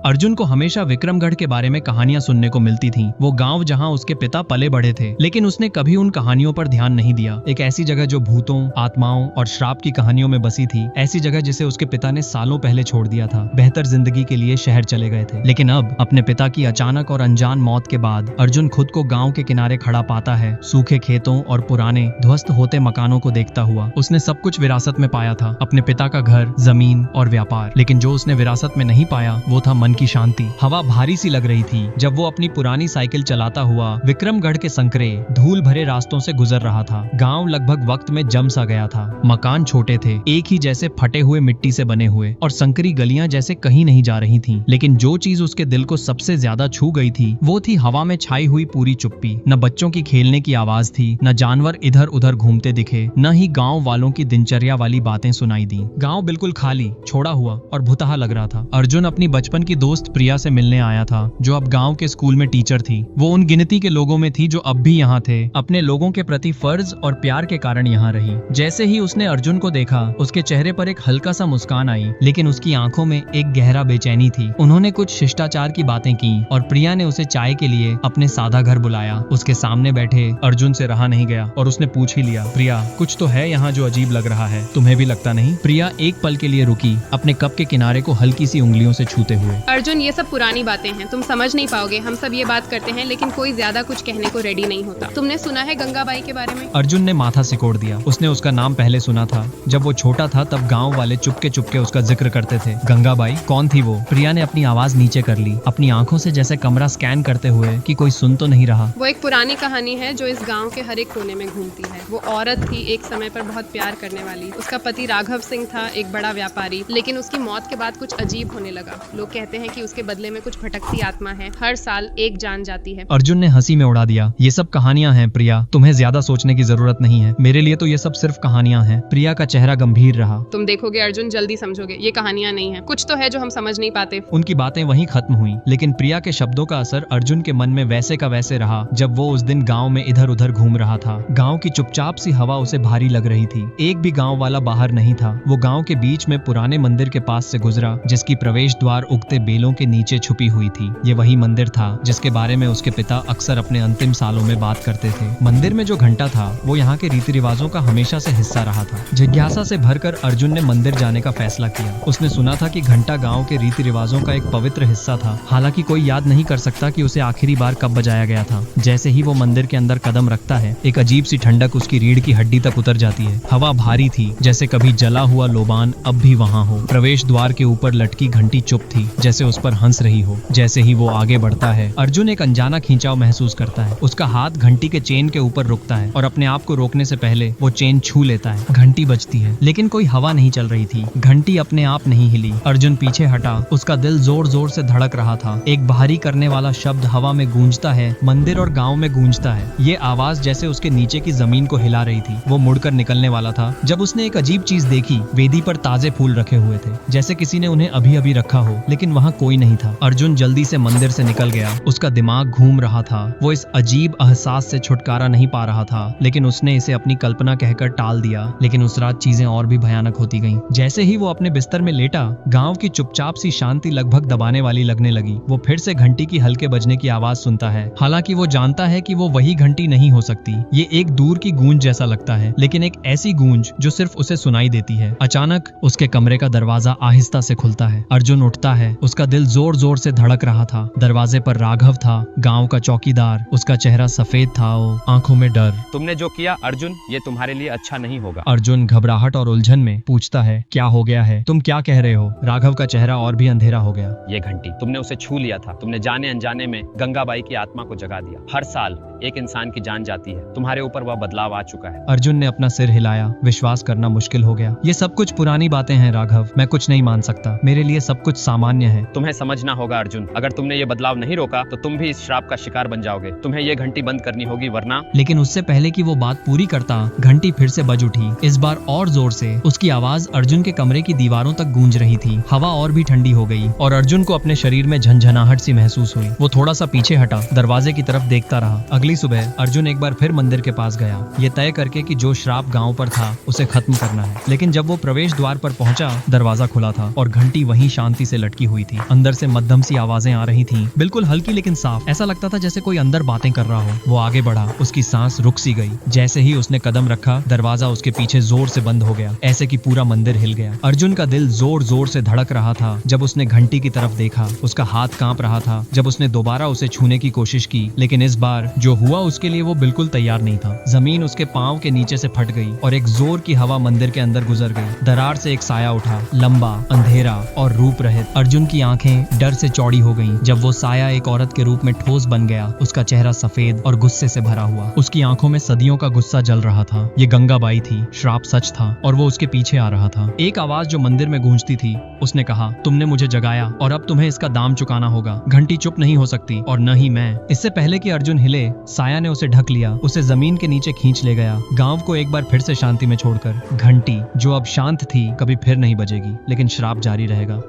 अर्जुन को हमेशा विक्रमगढ़ के बारे में कहानियां सुनने को मिलती थीं। वो गांव जहां उसके पिता पले बढ़े थे, लेकिन उसने कभी उन कहानियों पर ध्यान नहीं दिया। एक ऐसी जगह जो भूतों, आत्माओं और श्राप की कहानियों में बसी थी, ऐसी जगह जिसे उसके पिता ने सालों पहले छोड़ दिया था। बेहतर जिंदगी के लिए शहर चले गए थे, लेकिन अब अपने पिता की अचानक और अनजान मौत के बाद अर्जुन खुद को गाँव के किनारे खड़ा पाता है, सूखे खेतों और पुराने ध्वस्त होते मकानों को देखता हुआ। उसने सब कुछ विरासत में पाया था, अपने पिता का घर, जमीन और व्यापार, लेकिन जो उसने विरासत में नहीं पाया वो था मन की शांति। हवा भारी सी लग रही थी जब वो अपनी पुरानी साइकिल चलाता हुआ विक्रमगढ़ के संकरे धूल भरे रास्तों से गुजर रहा था। गांव लगभग वक्त में जम सा गया था। मकान छोटे थे, एक ही जैसे फटे हुए मिट्टी से बने हुए, और संकरी गलियां जैसे कहीं नहीं जा रही थीं। लेकिन जो चीज उसके दिल को सबसे ज्यादा छू गई थी वो थी हवा में छाई हुई पूरी चुप्पी। न बच्चों की खेलने की आवाज थी, न जानवर इधर उधर घूमते दिखे, न ही गाँव वालों की दिनचर्या वाली बातें सुनाई दी। गाँव बिल्कुल खाली, छोड़ा हुआ और भुतहा लग रहा था। अर्जुन अपनी बचपन की दोस्त प्रिया से मिलने आया था, जो अब गांव के स्कूल में टीचर थी। वो उन गिनती के लोगों में थी जो अब भी यहाँ थे, अपने लोगों के प्रति फर्ज और प्यार के कारण यहाँ रही। जैसे ही उसने अर्जुन को देखा, उसके चेहरे पर एक हल्का सा मुस्कान आई, लेकिन उसकी आंखों में एक गहरा बेचैनी थी। उन्होंने कुछ शिष्टाचार की बातें की और प्रिया ने उसे चाय के लिए अपने सादा घर बुलाया। उसके सामने बैठे अर्जुन से रहा नहीं गया और उसने पूछ ही लिया, प्रिया, कुछ तो है यहाँ जो अजीब लग रहा है, तुम्हें भी लगता नहीं? प्रिया एक पल के लिए रुकी, अपने कप के किनारे को हल्की सी उंगलियों से छूते हुए। अर्जुन, ये सब पुरानी बातें हैं, तुम समझ नहीं पाओगे। हम सब ये बात करते हैं, लेकिन कोई ज्यादा कुछ कहने को रेडी नहीं होता। तुमने सुना है गंगाबाई के बारे में? अर्जुन ने माथा सिकोड़ दिया। उसने उसका नाम पहले सुना था। जब वो छोटा था तब गांव वाले चुपके चुपके उसका जिक्र करते थे। गंगाबाई? कौन थी वो? प्रिया ने अपनी आवाज नीचे कर ली, अपनी आंखों से जैसे कमरा स्कैन करते हुए कि कोई सुन तो नहीं रहा। वो एक पुरानी कहानी है जो इस गाँव के हर एक कोने में घूमती है। वो औरत थी, एक समय पर बहुत प्यार करने वाली। उसका पति राघव सिंह था, एक बड़ा व्यापारी, लेकिन उसकी मौत के बाद कुछ अजीब होने लगा। लोग कहते हैं कि उसके बदले में कुछ भटकती आत्मा है। हर साल एक जान जाती है। अर्जुन ने हंसी में उड़ा दिया। ये सब कहानियां हैं प्रिया, तुम्हें ज्यादा सोचने की जरूरत नहीं है। मेरे लिए तो ये सब सिर्फ कहानियां हैं। प्रिया का चेहरा गंभीर रहा। तुम देखोगे अर्जुन, जल्दी समझोगे, ये कहानियां नहीं है। कुछ तो है जो हम समझ नहीं पाते। उनकी बातें वहीं खत्म हुई, लेकिन प्रिया के शब्दों का असर अर्जुन के मन में वैसे का वैसे रहा जब वो उस दिन गाँव में इधर उधर घूम रहा था। गाँव की चुपचाप सी हवा उसे भारी लग रही थी। एक भी गाँव वाला बाहर नहीं था। वो गाँव के बीच में पुराने मंदिर के पास से गुजरा, जिसकी प्रवेश द्वार उगते बेलों के नीचे छुपी हुई थी। ये वही मंदिर था जिसके बारे में उसके पिता अक्सर अपने अंतिम सालों में बात करते थे। मंदिर में जो घंटा था वो यहाँ के रीति रिवाजों का हमेशा से हिस्सा रहा था। जिज्ञासा से भरकर अर्जुन ने मंदिर जाने का फैसला किया। उसने सुना था कि घंटा गाँव के रीति रिवाजों का एक पवित्र हिस्सा था। हालांकि कोई याद नहीं कर सकता कि उसे आखिरी बार कब बजाया गया था। जैसे ही वो मंदिर के अंदर कदम रखता है, एक अजीब सी ठंडक उसकी रीढ़ की हड्डी तक उतर जाती है। हवा भारी थी, जैसे कभी जला हुआ लोबान अब भी वहाँ हो। प्रवेश द्वार के ऊपर लटकी घंटी चुप थी, जैसे उस पर हंस रही हो। जैसे ही वो आगे बढ़ता है, अर्जुन एक अनजाना खींचाव महसूस करता है। उसका हाथ घंटी के चेन के ऊपर रुकता है और अपने आप को रोकने से पहले वो चेन छू लेता है। घंटी बजती है, लेकिन कोई हवा नहीं चल रही थी। घंटी अपने आप नहीं हिली। अर्जुन पीछे हटा। उसका दिल जोर जोर से धड़क रहा था। एक भारी करने वाला शब्द हवा में गूंजता है, मंदिर और गाँव में गूंजता है। ये आवाज जैसे उसके नीचे की जमीन को हिला रही थी। वो मुड़कर निकलने वाला था जब उसने एक अजीब चीज देखी। वेदी पर ताजे फूल रखे हुए थे, जैसे किसी ने उन्हें अभी अभी रखा हो, लेकिन वहाँ कोई नहीं था। अर्जुन जल्दी से मंदिर से निकल गया। उसका दिमाग घूम रहा था। वो इस अजीब एहसास से छुटकारा नहीं पा रहा था, लेकिन उसने इसे अपनी कल्पना कहकर टाल दिया। लेकिन उस रात चीजें और भी भयानक होती गईं। जैसे ही वो अपने बिस्तर में लेटा, गांव की चुपचाप सी शांति लगभग दबाने वाली लगने लगी। वो फिर से घंटी की हल्के बजने की आवाज सुनता है। हालांकि वो जानता है कि वो वही घंटी नहीं हो सकती। ये एक दूर की गूंज जैसा लगता है, लेकिन एक ऐसी गूंज जो सिर्फ उसे सुनाई देती है। अचानक उसके कमरे का दरवाजा आहिस्ता से खुलता है। अर्जुन उठता है। उसका दिल जोर जोर से धड़क रहा था। दरवाजे पर राघव था, गांव का चौकीदार। उसका चेहरा सफेद था, आंखों में डर। तुमने जो किया अर्जुन, ये तुम्हारे लिए अच्छा नहीं होगा। अर्जुन घबराहट और उलझन में पूछता है, क्या हो गया है? तुम क्या कह रहे हो? राघव का चेहरा और भी अंधेरा हो गया। ये घंटी, तुमने उसे छू लिया था। तुमने जाने अनजाने में गंगाबाई की आत्मा को जगा दिया। हर साल एक इंसान की जान जाती है। तुम्हारे ऊपर वह बदलाव आ चुका है। अर्जुन ने अपना सिर हिलाया। विश्वास करना मुश्किल हो गया। ये सब कुछ पुरानी बातें हैं राघव, मैं कुछ नहीं मान सकता। मेरे लिए सब कुछ सामान्य है। तुम्हें समझना होगा अर्जुन, अगर तुमने ये बदलाव नहीं रोका तो तुम भी इस श्राप का शिकार बन जाओगे। तुम्हें ये घंटी बंद करनी होगी, वरना। लेकिन उससे पहले कि वो बात पूरी करता, घंटी फिर से बज उठी। इस बार और जोर से। उसकी आवाज अर्जुन के कमरे की दीवारों तक गूंज रही थी। हवा और भी ठंडी हो गई और अर्जुन को अपने शरीर में झंझनाहट सी महसूस हुई। वो थोड़ा सा पीछे हटा, दरवाजे की तरफ देखता रहा। अगली सुबह अर्जुन एक बार फिर मंदिर के पास गया, ये तय करके कि जो श्राप गांव पर था उसे खत्म करना है। लेकिन जब वो प्रवेश द्वार पर पहुंचा, दरवाजा खुला था और घंटी वहीं शांति से लटकी हुई थी। अंदर से मध्यम सी आवाजें आ रही थीं, बिल्कुल हल्की लेकिन साफ। ऐसा लगता था जैसे कोई अंदर बातें कर रहा हो। वो आगे बढ़ा, उसकी सांस रुक सी गई। जैसे ही उसने कदम रखा, दरवाजा उसके पीछे जोर से बंद हो गया, ऐसे कि पूरा मंदिर हिल गया। अर्जुन का दिल जोर जोर से धड़क रहा था जब उसने घंटी की तरफ देखा। उसका हाथ कांप रहा था जब उसने दोबारा उसे छूने की कोशिश की, लेकिन इस बार जो हुआ उसके लिए वो बिल्कुल तैयार नहीं था। जमीन उसके पांव के नीचे से फट गई और एक जोर की हवा मंदिर के अंदर गुजर गई। दरार से एक साया उठा, लंबा, अंधेरा और रूप रहित। अर्जुन की आंखें डर से चौड़ी हो गईं जब वो साया एक औरत के रूप में ठोस बन गया। उसका चेहरा सफेद और गुस्से से भरा हुआ, उसकी आंखों में सदियों का गुस्सा जल रहा था। ये गंगाबाई थी, श्राप सच था और वो उसके पीछे आ रहा था। एक आवाज जो मंदिर में गूंजती थी, उसने कहा, तुमने मुझे जगाया और अब तुम्हें इसका दाम चुकाना होगा। घंटी चुप नहीं हो सकती और न ही मैं। इससे पहले कि अर्जुन हिले, साया ने उसे ढक लिया, उसे जमीन के नीचे खींच ले गया, गांव को एक बार फिर से शांति में छोड़कर। घंटी जो अब शांत थी कभी फिर नहीं बजेगी, लेकिन श्राप जारी रहेगा।